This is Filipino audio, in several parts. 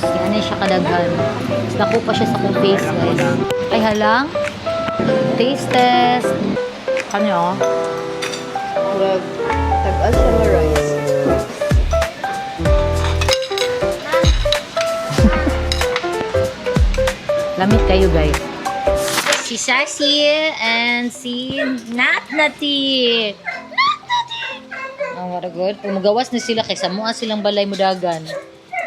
Yan siya kadaghan. Tapos naku pa siya sa kong face, guys. Ay, halang. Taste test. Ano? Murag, tag-as siya nga rice. Lamit kayo, guys. Si Sassy and si Natnati. Oh, what a good. Pumagawas na sila kaysa mua silang balay mudagan.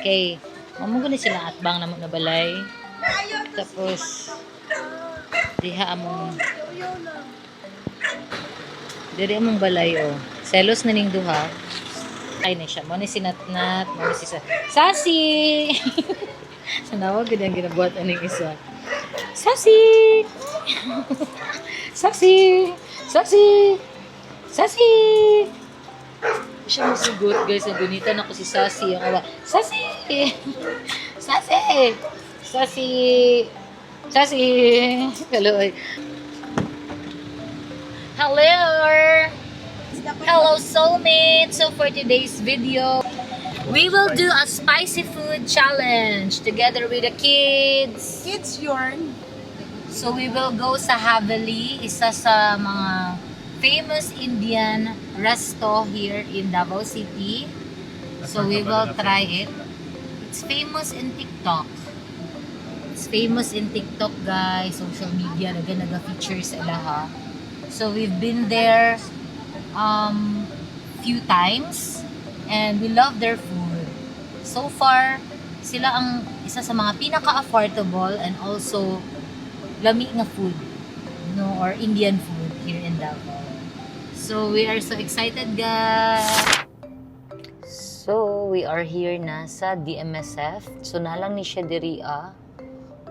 Okay. Mamugo na silang atbang na mo na balay. Tapos, diha among diri among balay, oh. Selos na ning duha. Ay na siya. Mo ni si Natnat, mo ni si Sassy. Sanawag gud ang ginabuhat aning isa. Sassy! Sassy! Sassy! Sassy! Siya masugot, guys. Ang gunitan ako si Sassy. Ang awa, Sassy! Sassy! Sassy! Sassy! Hello. Hello! Hello, soulmate! So, for today's video, we will do a spicy food challenge together with the kids. Kids yarn. So we will go sa Haveli, isa sa mga famous Indian resto here in Davao City. So we will try it. It's famous in TikTok. It's famous in TikTok, guys. Social media, naga-feature sila ha. So we've been there few times and we love their food. So far, sila ang isa sa mga pinaka-affordable and also lami nga food, or Indian food here in Davao. So we are so excited, guys. So we are here na sa DMSF. So nalang ni siya diri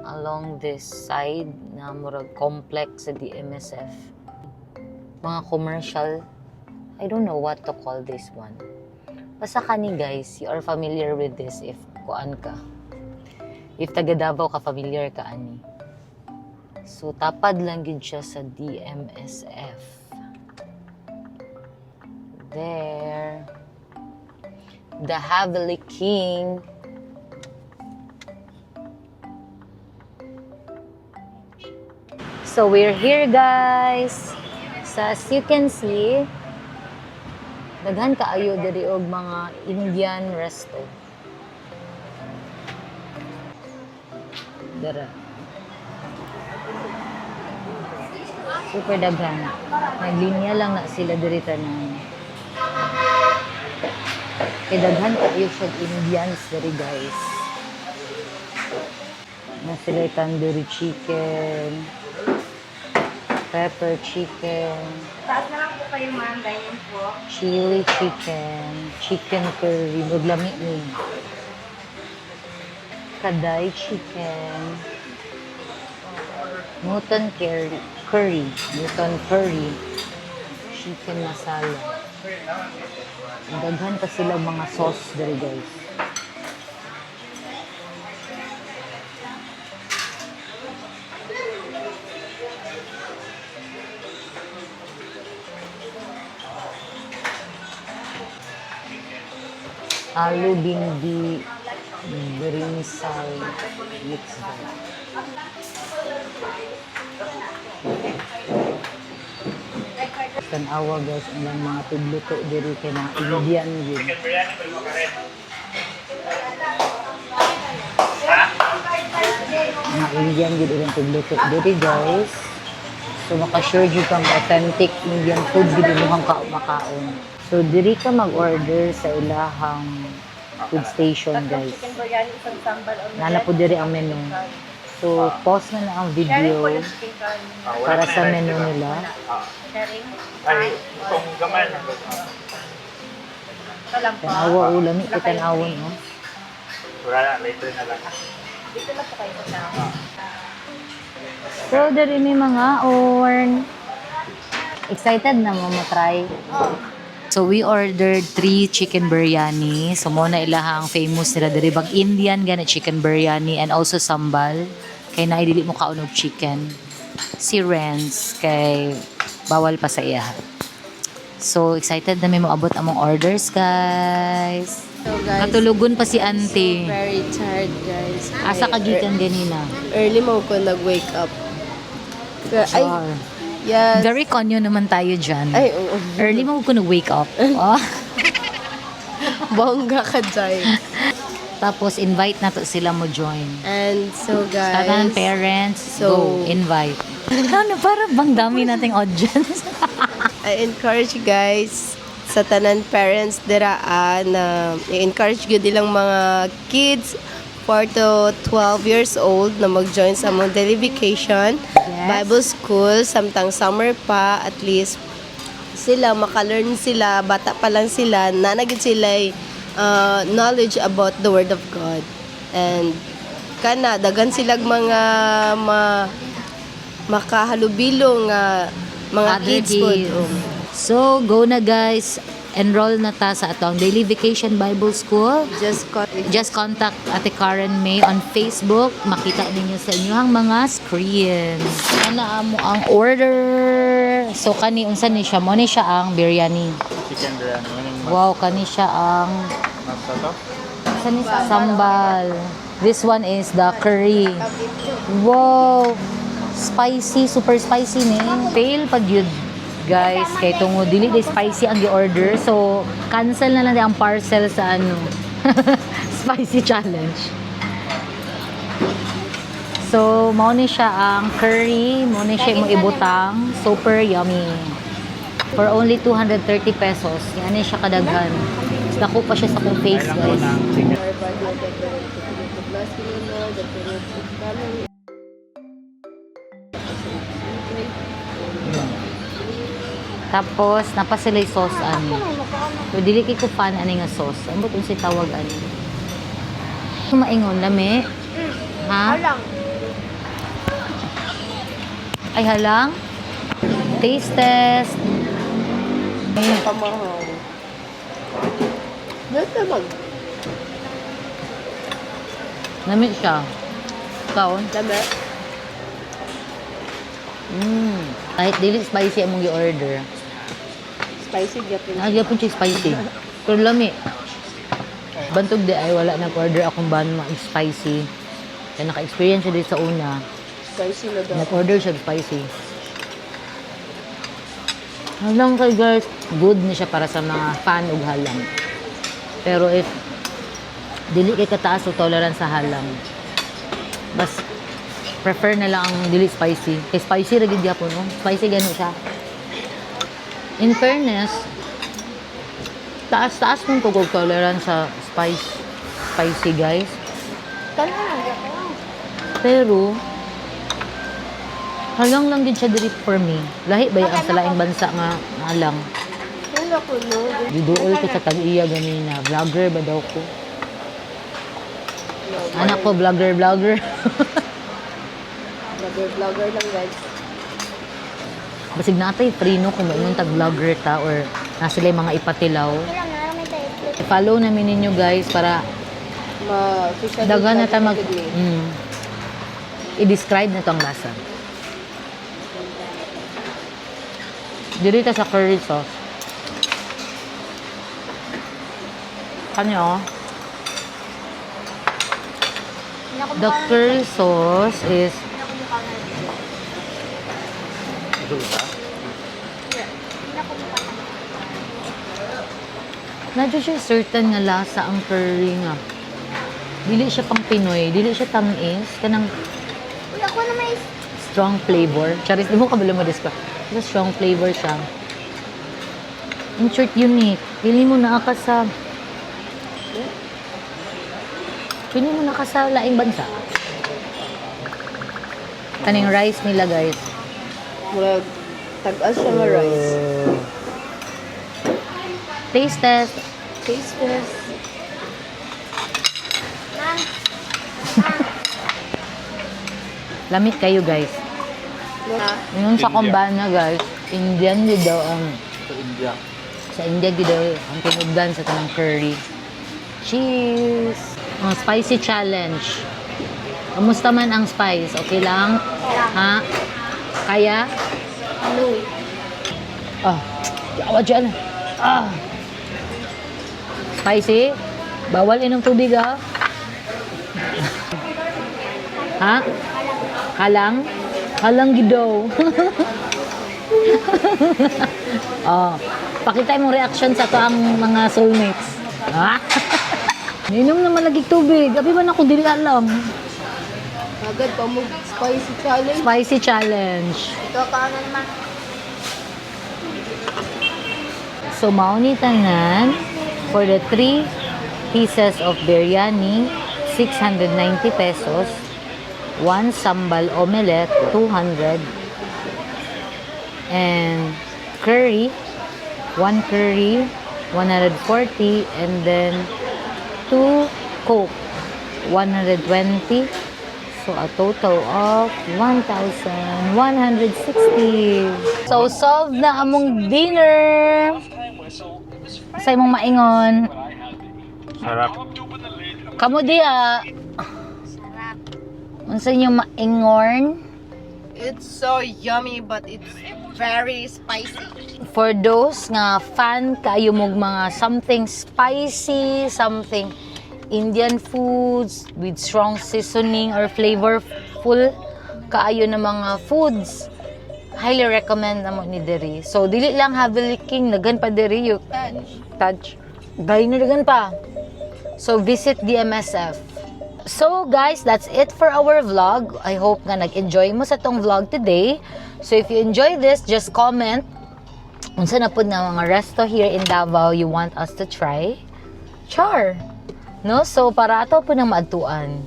along this side na murag complex sa DMSF. Mga commercial, I don't know what to call this one. Basta kani, guys, you are familiar with this if kuan ka. If taga Davao ka, familiar ka ani. So tapad lang gid siya sa DMSF. There. The Haveli King. So we're here, guys. So as you can see, daghan kaayo diri og mga Indian resto. Dara. Super daghan. Naglinya lang na sila diri tanan. Kay daghan kaayo siya Indians diri, guys. Na sila tandoori chicken, pepper chicken, Taas na lang po kayo, ma'am. Ganyan po. chili chicken, chicken curry, maglami ni. Kaday chicken, mutton curry, mutton curry, chicken masala. Daghan pa sila mga sauce diri, guys. Aloo bindi, brinjal, mixed veg. Tanawa, guys, ang mga tugluto diri kay na Indian yun. Mga Indian yun ang tugluto diri, guys. So makasure jud kang authentic Indian food gid mo kang makaon. So diri ka mag-order sa ilahang food station, guys. Chicken biryani, isang sambal. Nana po diri ang menu. So pause na ang video para sa menu nila. Sharing. Ay, itong gamay na. Salam po. Tanawa ulami ko tanawon, no. Wala na, later na lang. Dito na po kayo sa So diri may mga orn. Excited na mo try. So we ordered 3 chicken biryani. So mo na ilahang famous nila diri bang Indian gana chicken biryani and also sambal. Kay naay dili mo kaunog chicken. Si Renz kay bawal pa sa iya. So excited na may moabot among orders, guys. So guys, Katulugon pa si auntie. very tired guys. Asa ka gikan ganina? Early mo ko nag-wake up. Pero, ay, Char. yes. Very konyo naman tayo dyan. Ay, oo. Early mo ko nag-wake up. Oh. Bongga ka dyan. Tapos invite na to sila mo join. And so guys, Tanan parents, so- go, invite. Ano, para bang dami nating audience? I encourage you guys sa tanan parents dira na i-encourage gyud ilang mga kids 4 to 12 years old na mag-join sa among daily vacation, Yes. Bible school, samtang summer pa, at least sila makalearn sila, bata pa lang sila, nanagid sila knowledge about the Word of God. And kana dagan silag mga makahalubilo nga mga Other kids pod. kids. So, go na guys. Enroll na ta sa atong Daily Vacation Bible School. Just contact Ate Karen May on Facebook. Makita ninyo sa inyong mga screen. Ana amo ang order. So, kani unsa ni siya? Mo ni siya ang biryani. Chicken biryani. Wow, kani siya ang Masa to? unsa ni siya? Sambal. This one is the curry. Wow! Spicy, super spicy ni. Fail pag yun, guys. Kay tungo dili di spicy ang gi-order. So, cancel na lang di ang parcel sa ano. Spicy challenge. So, mao ni siya ang curry, mao ni siya imong ibutang. Super yummy. For only 230 pesos. Yan ni siya kadaghan. Dako pa siya sa kong face, Kailan ko guys. ng chicken. Tapos, napasilay sauce ani. So, dili kay ko fan ani nga sauce. Ano ba si tawag ani? Maingon, lami? Ha? Halang. Ay, halang? Taste test. Pamahaw. Dito mag. Lami siya. Kaon? Dami. Kahit dili spicy among i-order. Spicy gyapon. Nagyapon siya spicy. Pero lami. Bantog di ay wala nag-order akong ban ma-spicy. Kaya naka-experience siya dito sa una. Spicy na daw. Nag-order siya spicy. Halang kay guys, good na siya para sa mga fan ug halang. Pero if dili kay kataas o tolerance sa halang, bas prefer na lang ang dili spicy. Kay spicy ra gid gyapon, no? Spicy gano siya. In fairness, taas-taas mong kog tolerance sa spicy guys. Pero halang lang din siya diri for me. Lahi ba ang sa laing bansa nga halang? Wala ko no. Giduol ko sa tag-iya ganina. Vlogger ba daw ko? Anak ko, vlogger. Vlogger lang guys. Basig natay prino kung maingon tag-vlogger ta or nasa sila yung mga ipatilaw. I-follow namin ninyo guys para Ma-official. dagan na tayo i-describe na to ang lasa. Dito sa curry sauce. Kanyo? The curry sauce is nadyo siya certain nga lasa ang curry nga. Dili siya pang Pinoy, dili siya tamis, kanang strong flavor. Charis, di mo ka bala ma-describe. Kasi strong flavor siya. In short, unique. Pili mo na ka sa laing bansa. Kaning rice nila, guys. Murag tag-as siya nga rice. Taste test. Taste test. Lamit kayo, guys. Yung sa Kumbana, guys, Indian yun daw ang Sa India. sa India yun daw ang tinugdan sa tanang curry. Cheese! Oh, spicy challenge. Kamusta man ang spice? Okay lang? Ha? Kaya? No. Ah, yawa dyan. Ah. Spicy? Bawal inom tubig, ha? Ha? Halang? Halang gidaw. Oh, pakita mo reaction sa to ang mga soulmates. Ha? Inom naman lagi tubig. Abi man ako dili alam. Agad pa mo spicy challenge. Spicy challenge. Ito kanan man. So, mauni tanan for the 3 pieces of biryani, 690 pesos. 1 sambal omelette, 200. And curry, 1 curry, 140. And then 2 Coke, 120. So, a total of 1,160. So, solved na among dinner. Sa imong maingon. Sarap. Kamu diya. Unsa inyo maingon? It's so yummy but it's very spicy. For those nga fan kayo mong mga something spicy, something Indian foods with strong seasoning or flavorful kaayo na mga foods, highly recommend namo ni diri. So dili lang heavy licking, nagan pa diri yung touch. Dahil na dagan pa. So visit DMSF. So guys, that's it for our vlog. I hope nga nag-enjoy mo sa tong vlog today. So if you enjoy this, just comment unsa na pud nga mga resto here in Davao you want us to try. Char. No? So para ato po nang maadtuan.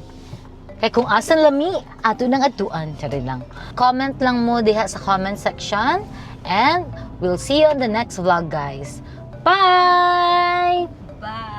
Kaya kung asan lami, ato nang adtuan. Chari lang. Comment lang mo diha sa comment section. And we'll see you on the next vlog, guys. Bye! Bye!